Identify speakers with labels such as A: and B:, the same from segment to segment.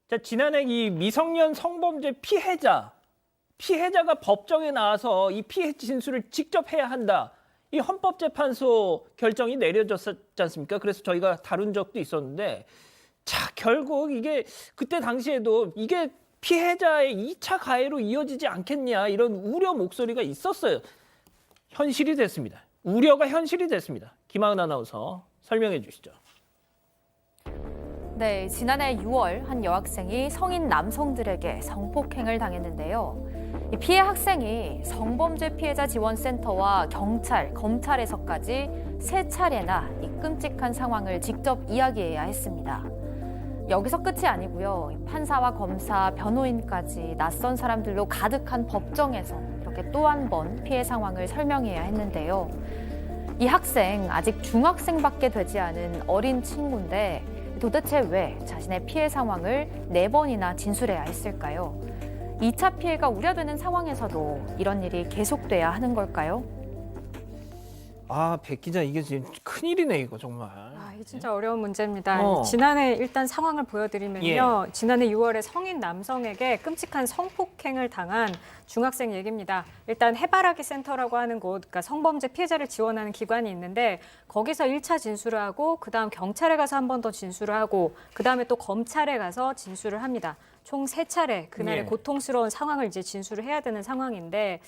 A: 자, 지난해 이 미성년 성범죄 피해자가 법정에 나와서 이 피해 진술을 직접 해야 한다. 이 헌법재판소 결정이 내려졌지 않습니까? 그래서 저희가 다룬 적도 있었는데, 자, 결국 이게 그때 당시에도 이게 피해자의 2차 가해로 이어지지 않겠냐 이런 우려 목소리가 있었어요. 현실이 됐습니다. 우려가 현실이 됐습니다. 김하은 아나운서 설명해 주시죠.
B: 네, 지난해 6월 한 여학생이 성인 남성들에게 성폭행을 당했는데요. 이 피해 학생이 성범죄 피해자 지원센터와 경찰, 검찰에서까지 3차례나 이 끔찍한 상황을 직접 이야기해야 했습니다. 여기서 끝이 아니고요. 판사와 검사, 변호인까지 낯선 사람들로 가득한 법정에서 이렇게 또 한 번 피해 상황을 설명해야 했는데요. 이 학생 아직 중학생밖에 되지 않은 어린 친구인데 도대체 왜 자신의 피해 상황을 4번이나 진술해야 했을까요? 2차 피해가 우려되는 상황에서도 이런 일이 계속돼야 하는 걸까요?
A: 아, 백 기자, 이게 지금 큰일이네, 이거 정말.
C: 이게 진짜 어려운 문제입니다. 지난해 일단 상황을 보여드리면요.
A: 예.
C: 지난해 6월에 성인 남성에게 끔찍한 성폭행을 당한 중학생 얘기입니다. 일단 해바라기 센터라고 하는 곳, 그러니까 성범죄 피해자를 지원하는 기관이 있는데 거기서 1차 진술을 하고 그다음 경찰에 가서 한 번 더 진술을 하고 그다음에 또 검찰에 가서 진술을 합니다. 총 3차례 그날의
A: 예.
C: 고통스러운 상황을 이제 진술을 해야 되는 상황인데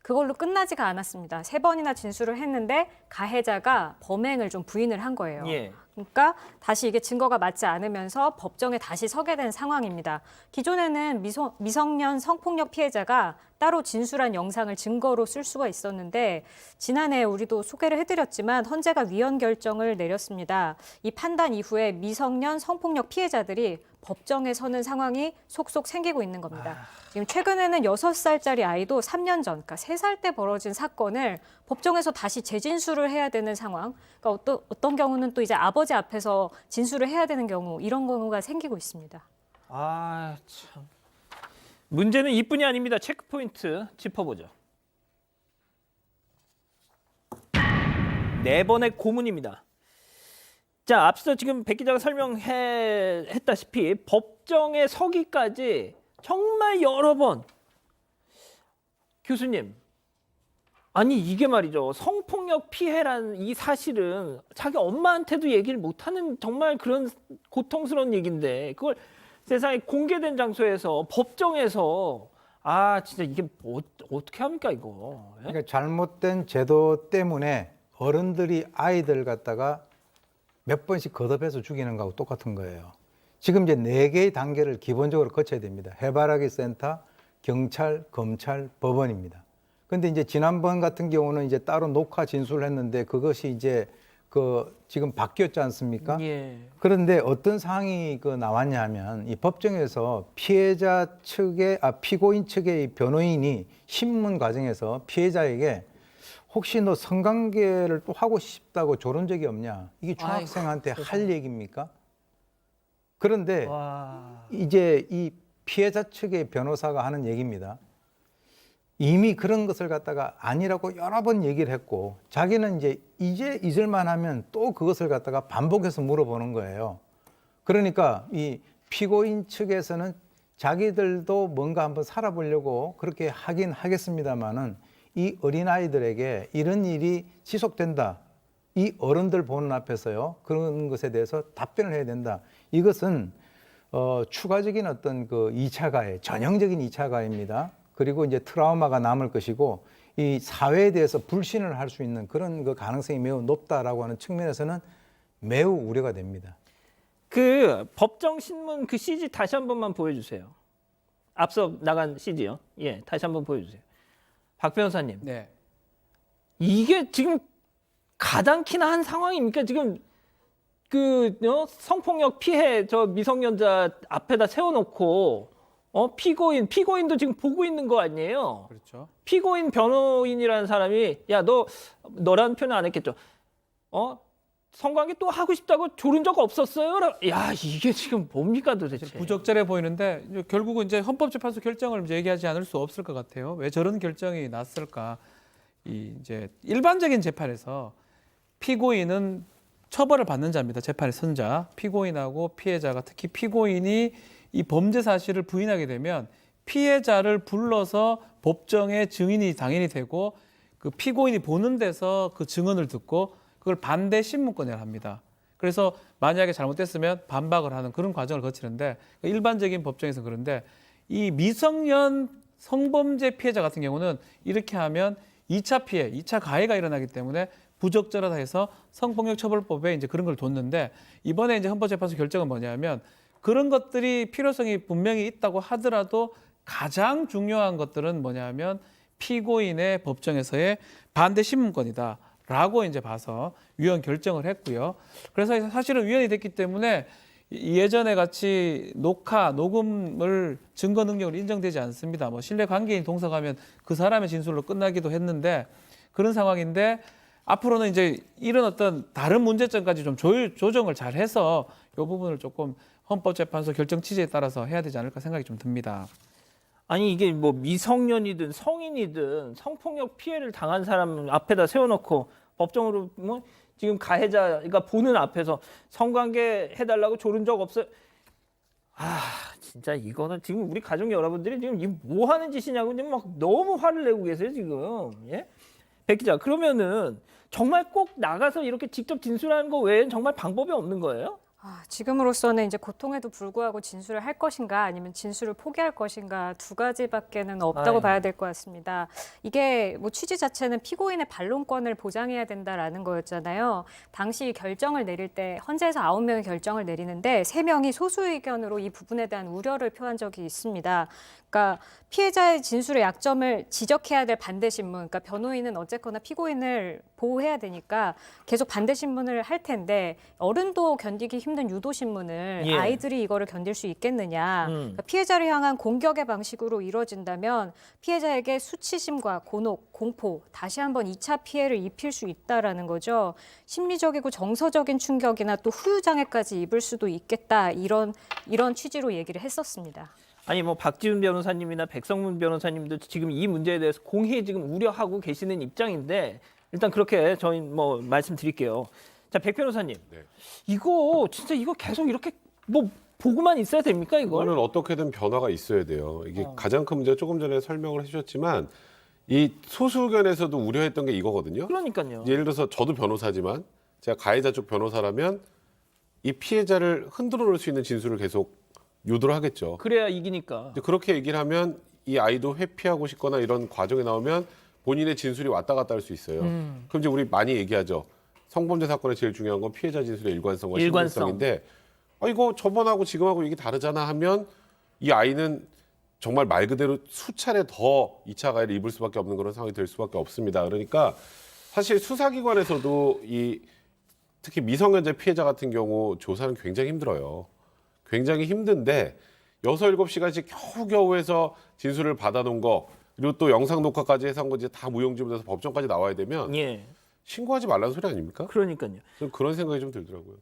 C: 그걸로 끝나지가 않았습니다. 3번이나 진술을 했는데 가해자가 범행을 좀 부인을 한 거예요.
A: 예.
C: 그러니까 다시 이게 증거가 맞지 않으면서 법정에 다시 서게 된 상황입니다. 기존에는 미성년 성폭력 피해자가 따로 진술한 영상을 증거로 쓸 수가 있었는데 지난해 우리도 소개를 해드렸지만 헌재가 위헌 결정을 내렸습니다. 이 판단 이후에 미성년 성폭력 피해자들이 법정에 서는 상황이 속속 생기고 있는 겁니다. 지금 최근에는 6살짜리 아이도 3년 전, 그러니까 3살 때 벌어진 사건을 법정에서 다시 재진술을 해야 되는 상황. 그러니까 어떤 경우는 또 이제 아버지 앞에서 진술을 해야 되는 경우, 이런 경우가 생기고 있습니다.
A: 아, 참. 문제는 이뿐이 아닙니다. 체크포인트 짚어보죠. 4번의 고문입니다. 자, 앞서 지금 백 기자가 설명했다시피 법정에 서기까지 정말 여러 번. 교수님, 아니 이게 말이죠. 성폭력 피해란 이 사실은 자기 엄마한테도 얘기를 못하는 정말 그런 고통스러운 얘기인데 그걸 세상에 공개된 장소에서 법정에서 진짜 이게 어떻게 합니까 이거? 예?
D: 그러니까 잘못된 제도 때문에 어른들이 아이들 갖다가 몇 번씩 거듭해서 죽이는 거하고 똑같은 거예요. 지금 이제 4개의 단계를 기본적으로 거쳐야 됩니다. 해바라기 센터, 경찰, 검찰, 법원입니다. 근데 이제 지난번 같은 경우는 이제 따로 녹화 진술을 했는데 그것이 이제 지금 바뀌었지 않습니까?
A: 예.
D: 그런데 어떤 상황이 나왔냐 하면 이 법정에서 피고인 측의 변호인이 신문 과정에서 피해자에게 혹시 너 성관계를 또 하고 싶다고 조른 적이 없냐? 이게 중학생한테 할 얘기입니까? 그런데 이제 이 피해자 측의 변호사가 하는 얘기입니다. 이미 그런 것을 갖다가 아니라고 여러 번 얘기를 했고 자기는 이제 잊을만 하면 또 그것을 갖다가 반복해서 물어보는 거예요. 그러니까 이 피고인 측에서는 자기들도 뭔가 한번 살아보려고 그렇게 하긴 하겠습니다만은 이 어린아이들에게 이런 일이 지속된다. 이 어른들 보는 앞에서요. 그런 것에 대해서 답변을 해야 된다. 이것은 추가적인 어떤 2차 가해, 전형적인 2차 가해입니다. 그리고 이제 트라우마가 남을 것이고 이 사회에 대해서 불신을 할 수 있는 그런 가능성이 매우 높다라고 하는 측면에서는 매우 우려가 됩니다.
A: 그 법정 신문 그 CG 다시 한 번만 보여주세요. 앞서 나간 CG요. 예, 다시 한 번 보여주세요. 박 변호사님.
E: 네.
A: 이게 지금 가당키나 한 상황입니까? 지금 성폭력 피해 저 미성년자 앞에다 세워놓고 피고인도 지금 보고 있는 거 아니에요?
E: 그렇죠.
A: 피고인 변호인이라는 사람이 너라는 표현 안 했겠죠? 성관계 또 하고 싶다고 조른 적 없었어요? 야, 이게 지금 뭡니까 도대체?
E: 부적절해 보이는데 결국은 이제 헌법재판소 결정을 얘기하지 않을 수 없을 것 같아요. 왜 저런 결정이 났을까? 이제 일반적인 재판에서 피고인은 처벌을 받는 자입니다. 재판의 선자. 피고인하고 피해자가 특히 피고인이 이 범죄 사실을 부인하게 되면 피해자를 불러서 법정에 증인이 당연히 되고 그 피고인이 보는 데서 그 증언을 듣고 그걸 반대 신문권을 합니다. 그래서 만약에 잘못됐으면 반박을 하는 그런 과정을 거치는데 일반적인 법정에서 그런데 이 미성년 성범죄 피해자 같은 경우는 이렇게 하면 2차 피해, 2차 가해가 일어나기 때문에 부적절하다 해서 성폭력 처벌법에 이제 그런 걸 뒀는데 이번에 이제 헌법재판소 결정은 뭐냐면 그런 것들이 필요성이 분명히 있다고 하더라도 가장 중요한 것들은 뭐냐면 피고인의 법정에서의 반대 신문권이다라고 이제 봐서 위원 결정을 했고요. 그래서 사실은 위원이 됐기 때문에 예전에 같이 녹음을 증거 능력으로 인정되지 않습니다. 뭐 신뢰 관계인 동석하면 그 사람의 진술로 끝나기도 했는데 그런 상황인데 앞으로는 이제 이런 어떤 다른 문제점까지 좀 조정을 잘 해서 이 부분을 조금 헌법재판소 결정 취지에 따라서 해야 되지 않을까 생각이 좀 듭니다.
A: 아니 이게 뭐 미성년이든 성인이든 성폭력 피해를 당한 사람 앞에다 세워놓고 법정으로 뭐 지금 가해자가 보는 앞에서 성관계 해달라고 조른 적 없어요. 아 진짜 이거는 지금 우리 가족 여러분들이 지금 이 뭐 하는 짓이냐고 지금 막 너무 화를 내고 계세요 지금. 예? 백 기자 그러면은 정말 꼭 나가서 이렇게 직접 진술하는 거 외에는 정말 방법이 없는 거예요?
C: 지금으로서는 이제 고통에도 불구하고 진술을 할 것인가 아니면 진술을 포기할 것인가 두 가지밖에는 없다고 봐야 될 것 같습니다. 이게 뭐 취지 자체는 피고인의 반론권을 보장해야 된다라는 거였잖아요. 당시 결정을 내릴 때 헌재에서 9명의 결정을 내리는데 3명이 소수 의견으로 이 부분에 대한 우려를 표한 적이 있습니다. 그러니까 피해자의 진술의 약점을 지적해야 될 반대 신문, 그러니까 변호인은 어쨌거나 피고인을 보호해야 되니까 계속 반대 신문을 할 텐데 어른도 견디기 힘든 유도 신문을
A: 예.
C: 아이들이 이거를 견딜 수 있겠느냐. 그러니까 피해자를 향한 공격의 방식으로 이루어진다면 피해자에게 수치심과 곤혹, 공포, 다시 한번 2차 피해를 입힐 수 있다라는 거죠. 심리적이고 정서적인 충격이나 또 후유장애까지 입을 수도 있겠다. 이런 취지로 얘기를 했었습니다.
A: 아니 뭐 박지훈 변호사님이나 백성문 변호사님도 지금 이 문제에 대해서 공히 지금 우려하고 계시는 입장인데 일단 그렇게 저희 뭐 말씀드릴게요. 자, 백 변호사님.
F: 네.
A: 이거 진짜 이거 계속 이렇게 뭐 보고만 있어야 됩니까 이걸?
F: 이거는 어떻게든 변화가 있어야 돼요. 이게 가장 큰 문제가 조금 전에 설명을 해주셨지만 이 소수 의견에서도 우려했던 게 이거거든요.
A: 그러니까요.
F: 예를 들어서 저도 변호사지만 제가 가해자 쪽 변호사라면 이 피해자를 흔들어 놓을 수 있는 진술을 계속 유도를 하겠죠.
A: 그래야 이기니까.
F: 이제 그렇게 얘기를 하면 이 아이도 회피하고 싶거나 이런 과정에 나오면 본인의 진술이 왔다 갔다 할 수 있어요. 그럼 이제 우리 많이 얘기하죠. 성범죄 사건의 제일 중요한 건 피해자 진술의 일관성과 신빙성인데 이거 저번하고 지금하고 이게 다르잖아 하면 이 아이는 정말 말 그대로 수차례 더 2차 가해를 입을 수밖에 없는 그런 상황이 될 수밖에 없습니다. 그러니까 사실 수사기관에서도 이 특히 미성년자 피해자 같은 경우 조사는 굉장히 힘들어요. 굉장히 힘든데 6, 7시간씩 겨우겨우 해서 진술을 받아놓은 거 그리고 또 영상 녹화까지 해서 한 거 이제 다 무용지물에서 법정까지 나와야 되면
A: 예.
F: 신고하지 말라는 소리 아닙니까?
A: 그러니까요.
F: 저는 그런 생각이 좀 들더라고요.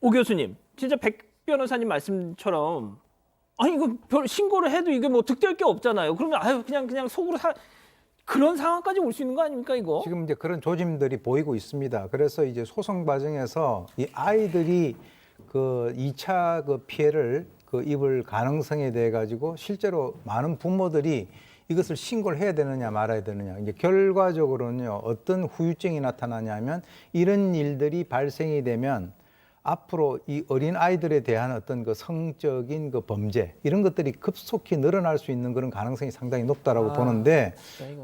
A: 오 교수님, 진짜 백 변호사님 말씀처럼 아니 이거 신고를 해도 이게 뭐 득될 게 없잖아요. 그러면 아유 그냥 속으로 그런 상황까지 올 수 있는 거 아닙니까 이거?
D: 지금 이제 그런 조짐들이 보이고 있습니다. 그래서 이제 소송 과정에서 이 아이들이 그 2차 그 피해를 그 입을 가능성에 대해 가지고 실제로 많은 부모들이 이것을 신고를 해야 되느냐 말아야 되느냐. 이제 결과적으로는요 어떤 후유증이 나타나냐면 이런 일들이 발생이 되면 앞으로 이 어린 아이들에 대한 어떤 그 성적인 그 범죄 이런 것들이 급속히 늘어날 수 있는 그런 가능성이 상당히 높다라고 보는데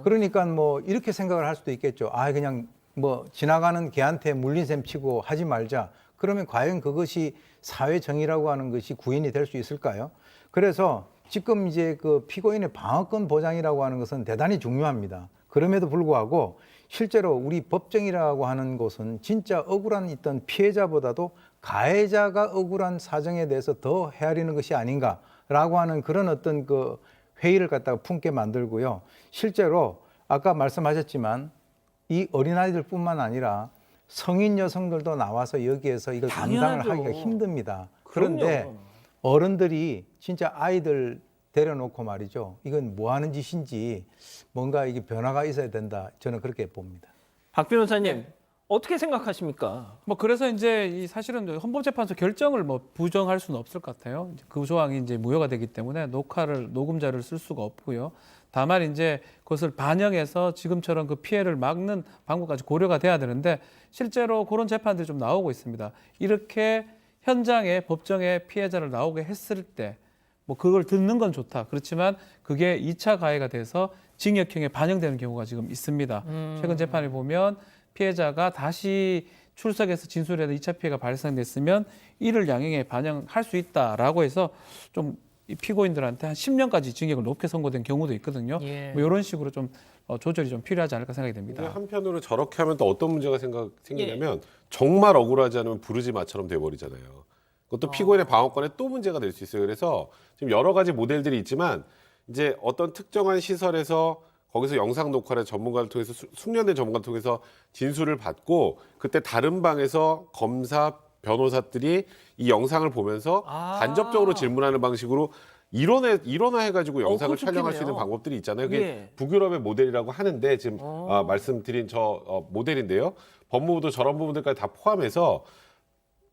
D: 그러니까 뭐 이렇게 생각을 할 수도 있겠죠. 그냥 뭐 지나가는 개한테 물린 셈 치고 하지 말자. 그러면 과연 그것이 사회 정의라고 하는 것이 구현이 될 수 있을까요? 그래서 지금 이제 그 피고인의 방어권 보장이라고 하는 것은 대단히 중요합니다. 그럼에도 불구하고 실제로 우리 법정이라고 하는 곳은 진짜 억울한 있던 피해자보다도 가해자가 억울한 사정에 대해서 더 헤아리는 것이 아닌가라고 하는 그런 어떤 그 회의를 갖다가 품게 만들고요. 실제로 아까 말씀하셨지만 이 어린아이들뿐만 아니라 성인 여성들도 나와서 여기에서 이걸 감당을
A: 당연하죠.
D: 하기가 힘듭니다. 그런데
A: 그럼요.
D: 어른들이 진짜 아이들 데려놓고 말이죠. 이건 뭐 하는 짓인지 뭔가 이게 변화가 있어야 된다. 저는 그렇게 봅니다.
A: 박 변호사님, 어떻게 생각하십니까?
E: 뭐 그래서 이제 이 사실은 헌법재판소 결정을 뭐 부정할 수는 없을 것 같아요. 이제 그 조항이 이제 무효가 되기 때문에 녹음자를 쓸 수가 없고요. 다만 이제 그것을 반영해서 지금처럼 그 피해를 막는 방법까지 고려가 돼야 되는데 실제로 그런 재판들이 좀 나오고 있습니다. 이렇게 현장에 법정에 피해자를 나오게 했을 때 뭐 그걸 듣는 건 좋다. 그렇지만 그게 2차 가해가 돼서 징역형에 반영되는 경우가 지금 있습니다. 최근 재판을 보면 피해자가 다시 출석해서 진술해서 2차 피해가 발생됐으면 이를 양형에 반영할 수 있다라고 해서 좀 이 피고인들한테 한 10년까지 징역을 높게 선고된 경우도 있거든요.
A: 예.
E: 뭐 이런 식으로 좀 조절이 좀 필요하지 않을까 생각이
F: 근데
E: 됩니다.
F: 한편으로 저렇게 하면 또 어떤 문제가 생기냐면 정말 억울하지 않으면 부르지 마처럼 돼버리잖아요. 그것도 피고인의 방어권에 또 문제가 될 수 있어요. 그래서 지금 여러 가지 모델들이 있지만 이제 어떤 특정한 시설에서 거기서 영상 녹화를 전문가를 통해서 숙련된 전문가를 통해서 진술을 받고 그때 다른 방에서 검사 변호사들이 이 영상을 보면서 간접적으로 질문하는 방식으로 일원화해가지고 영상을
A: 그거
F: 촬영할 수
A: 좋겠네요.
F: 있는 방법들이 있잖아요. 그게
A: 예.
F: 북유럽의 모델이라고 하는데 지금 말씀드린 모델인데요. 법무부도 저런 부분들까지 다 포함해서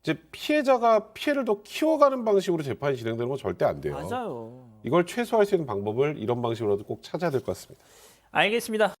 F: 이제 피해자가 피해를 더 키워가는 방식으로 재판이 진행되는 건 절대 안 돼요.
A: 맞아요.
F: 이걸 최소화할 수 있는 방법을 이런 방식으로도 꼭 찾아야 될 것 같습니다.
A: 알겠습니다.